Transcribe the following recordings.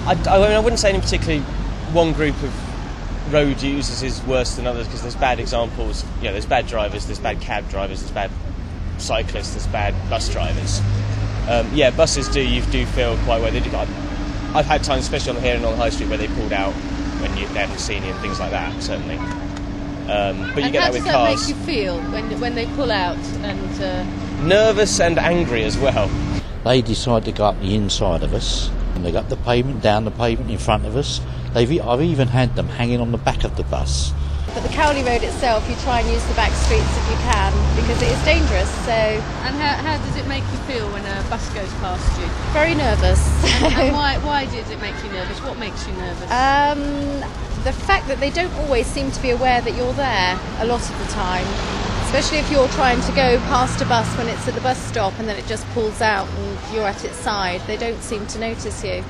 I wouldn't say any particularly one group of road users is worse than others, because there's bad examples. There's bad drivers, there's bad cab drivers, there's bad cyclists, there's bad bus drivers. Buses you do feel quite well. They do. I've had times, especially here and on the high street, where they pulled out when they haven't seen you and things like that. Certainly. But you get that with cars. How does that make you feel when they pull out and? Nervous and angry as well. They decide to go up the inside of us, and they go up the pavement, down the pavement in front of us. I've even had them hanging on the back of the bus. But the Cowley Road itself, you try and use the back streets if you can, because it is dangerous. So. And how does it make you feel when a bus goes past you? Very nervous. And why does it make you nervous? What makes you nervous? The fact that they don't always seem to be aware that you're there a lot of the time. Especially if you're trying to go past a bus when it's at the bus stop and then it just pulls out and you're at its side. They don't seem to notice you.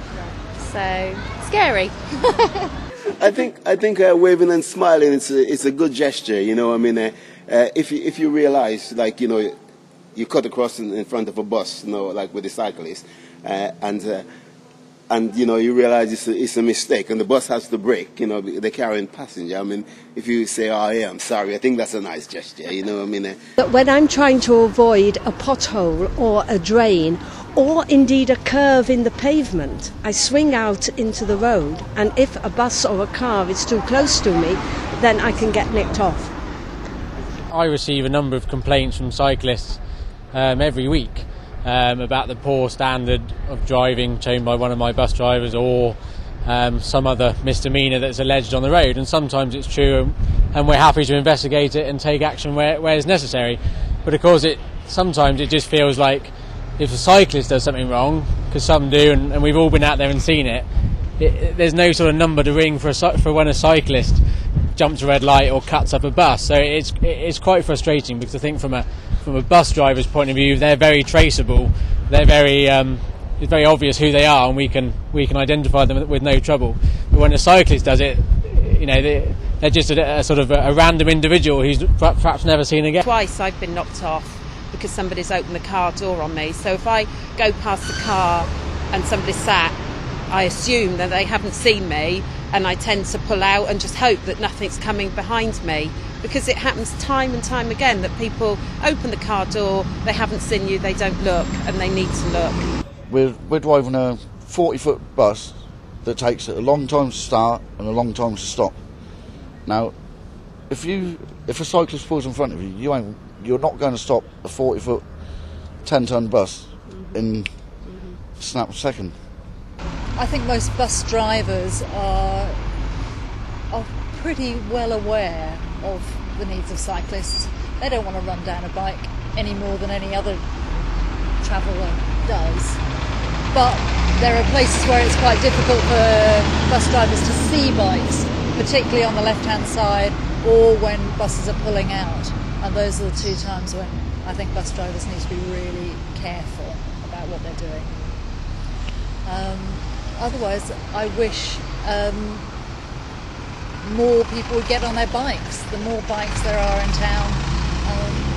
So, scary. I think waving and smiling it's a good gesture. If you realise, you cut across in front of a bus, like with the cyclist, and you realise it's a mistake, and the bus has to brake. They're carrying passenger. If you say, "Oh, yeah, I'm sorry," I think that's a nice gesture. But when I'm trying to avoid a pothole or a drain, or indeed a curve in the pavement, I swing out into the road, and if a bus or a car is too close to me, then I can get nicked off. I receive a number of complaints from cyclists every week about the poor standard of driving shown by one of my bus drivers, or some other misdemeanour that's alleged on the road. And sometimes it's true, and we're happy to investigate it and take action where it's necessary. But of course, sometimes it just feels like if a cyclist does something wrong, because some do, and we've all been out there and seen it, there's no sort of number to ring for when a cyclist jumps a red light or cuts up a bus. So it's quite frustrating, because I think from a bus driver's point of view, they're very traceable. They're it's very obvious who they are, and we can identify them with no trouble. But when a cyclist does it, they're just a sort of a random individual who's perhaps never seen again. Twice I've been knocked off because somebody's opened the car door on me. So if I go past the car and somebody's sat, I assume that they haven't seen me, and I tend to pull out and just hope that nothing's coming behind me, because it happens time and time again that people open the car door, they haven't seen you, they don't look, and they need to look. We're driving a 40-foot bus that takes a long time to start and a long time to stop. Now, if a cyclist pulls in front of you, you're not going to stop a 40-foot, 10-ton bus in a snap of a second. I think most bus drivers are pretty well aware of the needs of cyclists. They don't want to run down a bike any more than any other traveller does. But there are places where it's quite difficult for bus drivers to see bikes, particularly on the left-hand side or when buses are pulling out. And those are the two times when I think bus drivers need to be really careful about what they're doing. Otherwise, I wish more people would get on their bikes. The more bikes there are in town,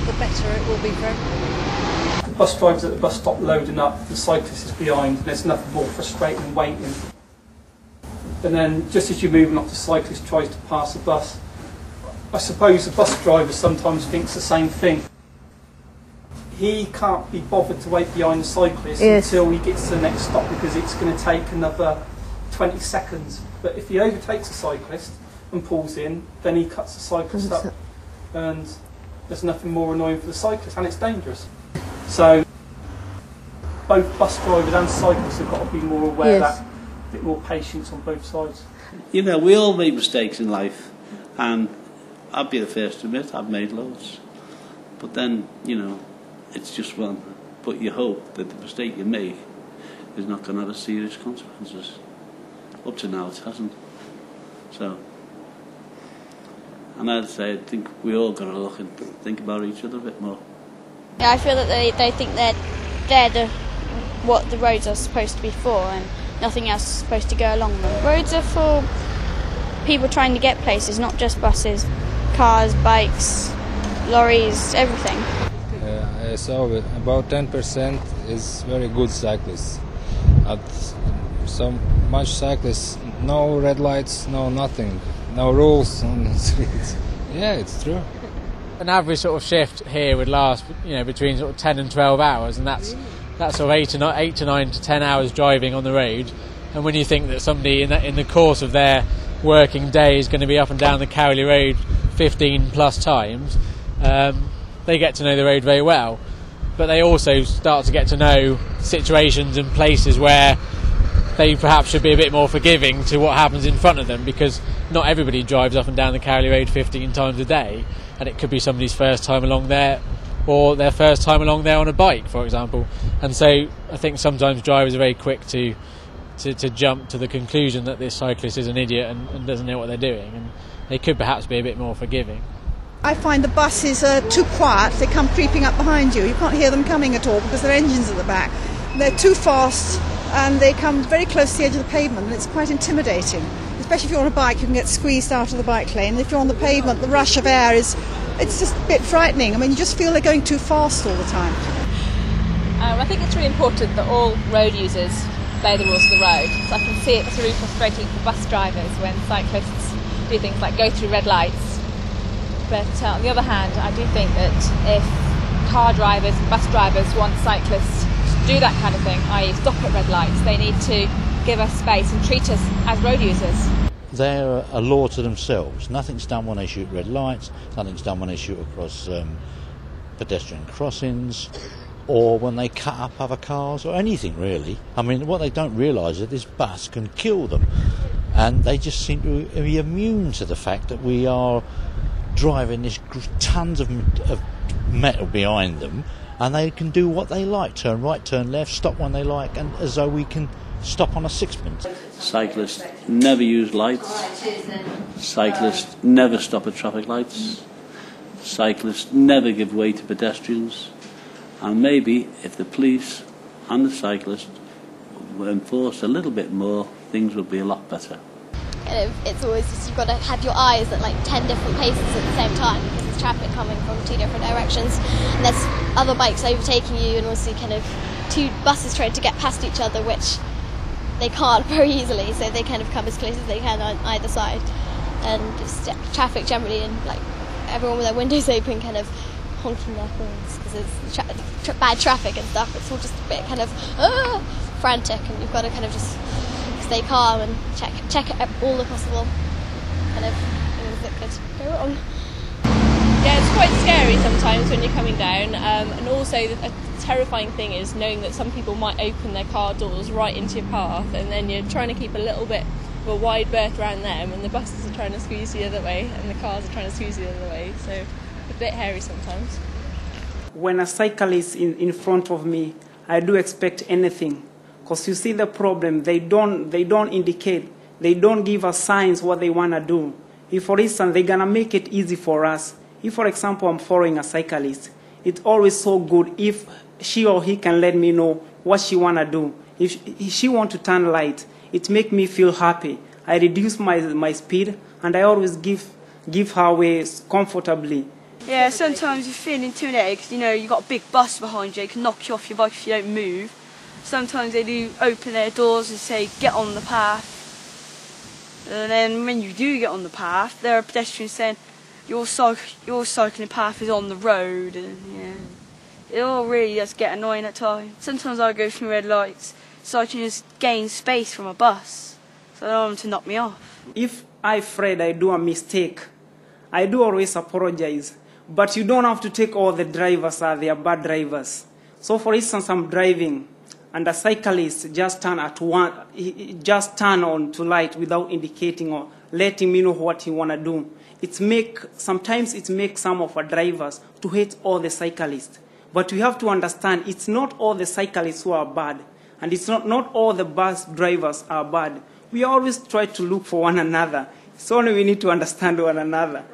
the better it will be for everyone. The bus driver's at the bus stop loading up, the cyclist is behind, and there's nothing more frustrating than waiting. And then, just as you're moving off, the cyclist tries to pass the bus. I suppose the bus driver sometimes thinks the same thing. He can't be bothered to wait behind the cyclist until he gets to the next stop, because it's going to take another 20 seconds. But if he overtakes a cyclist and pulls in, then he cuts the cyclist up, and there's nothing more annoying for the cyclist, and it's dangerous. So both bus drivers and cyclists have got to be more aware of that, a bit more patience on both sides. We all make mistakes in life, and I'd be the first to admit I've made loads. But then, it's just one. But you hope that the mistake you make is not going to have serious consequences. Up to now, it hasn't. So, and I'd say I think we all got to look and think about each other a bit more. Yeah, I feel that they think they're what the roads are supposed to be for, and nothing else is supposed to go along them. Roads are for people trying to get places, not just buses, cars, bikes, lorries, everything. So about 10% is very good cyclists. so much cyclists, no red lights, no nothing, no rules on the streets. Yeah, it's true. An average sort of shift here would last, between sort of 10 and 12 hours, and that's sort of 8 to 9 to 10 hours driving on the road. And when you think that somebody in the course of their working day is going to be up and down the Cowley Road 15 plus times, they get to know the road very well. But they also start to get to know situations and places where they perhaps should be a bit more forgiving to what happens in front of them, because not everybody drives up and down the Cowley Road 15 times a day, and it could be somebody's first time along there, or their first time along there on a bike, for example. And so I think sometimes drivers are very quick to jump to the conclusion that this cyclist is an idiot and doesn't know what they're doing, and they could perhaps be a bit more forgiving. I find the buses are too quiet. They come creeping up behind you. You can't hear them coming at all because their engine's at the back. They're too fast and they come very close to the edge of the pavement, and it's quite intimidating. Especially if you're on a bike, you can get squeezed out of the bike lane. And if you're on the pavement, the rush of air it's just a bit frightening. I mean, you just feel they're going too fast all the time. I think it's really important that all road users obey the rules of the road. So I can see it's really frustrating for bus drivers when cyclists do things like go through red lights. But on the other hand, I do think that if car drivers and bus drivers want cyclists to do that kind of thing, i.e. stop at red lights, they need to give us space and treat us as road users. They're a law to themselves. Nothing's done when they shoot red lights, nothing's done when they shoot across pedestrian crossings, or when they cut up other cars, or anything really. I mean, what they don't realise is that this bus can kill them, and they just seem to be immune to the fact that we are driving this tons of metal behind them, and they can do what they like, turn right, turn left, stop when they like, and as though we can stop on a sixpence. Cyclists never use lights. Cyclists never stop at traffic lights. Cyclists never give way to pedestrians. And maybe if the police and the cyclists were enforced a little bit more, things would be a lot better. It's always just, you've got to have your eyes at like 10 different places at the same time, because there's traffic coming from 2 different directions, and there's other bikes overtaking you, and also kind of 2 buses trying to get past each other, which they can't very easily, so they kind of come as close as they can on either side. And just traffic generally, and like everyone with their windows open, kind of honking their horns because it's bad traffic and stuff. It's all just a bit kind of frantic, and you've got to kind of just stay calm and check all the possible kind of things that could go wrong. Yeah, it's quite scary sometimes when you're coming down, and also a terrifying thing is knowing that some people might open their car doors right into your path, and then you're trying to keep a little bit of a wide berth around them, and the buses are trying to squeeze the other way, and the cars are trying to squeeze the other way, so a bit hairy sometimes. When a cyclist is in front of me, I do expect anything. Because you see the problem, they don't indicate, they don't give us signs what they want to do. If, for instance, they're going to make it easy for us. If, for example, I'm following a cyclist, it's always so good if she or he can let me know what she want to do. If she want to turn light, it make me feel happy. I reduce my speed, and I always give her way comfortably. Yeah, sometimes you feel intimidated because, you've got a big bus behind you, it can knock you off your bike if you don't move. Sometimes they do open their doors and say, get on the path. And then when you do get on the path, there are pedestrians saying, your cycling path is on the road. And it all really does get annoying at times. Sometimes I go through red lights so I can just gain space from a bus, so I don't want them to knock me off. If I'm afraid I do a mistake, I do always apologize. But you don't have to take all the drivers they are bad drivers. So for instance, I'm driving, and a cyclist just turn on to light without indicating or letting me know what he want to do. Sometimes it makes some of our drivers to hate all the cyclists. But we have to understand it's not all the cyclists who are bad, and it's not all the bus drivers are bad. We always try to look for one another. It's only we need to understand one another.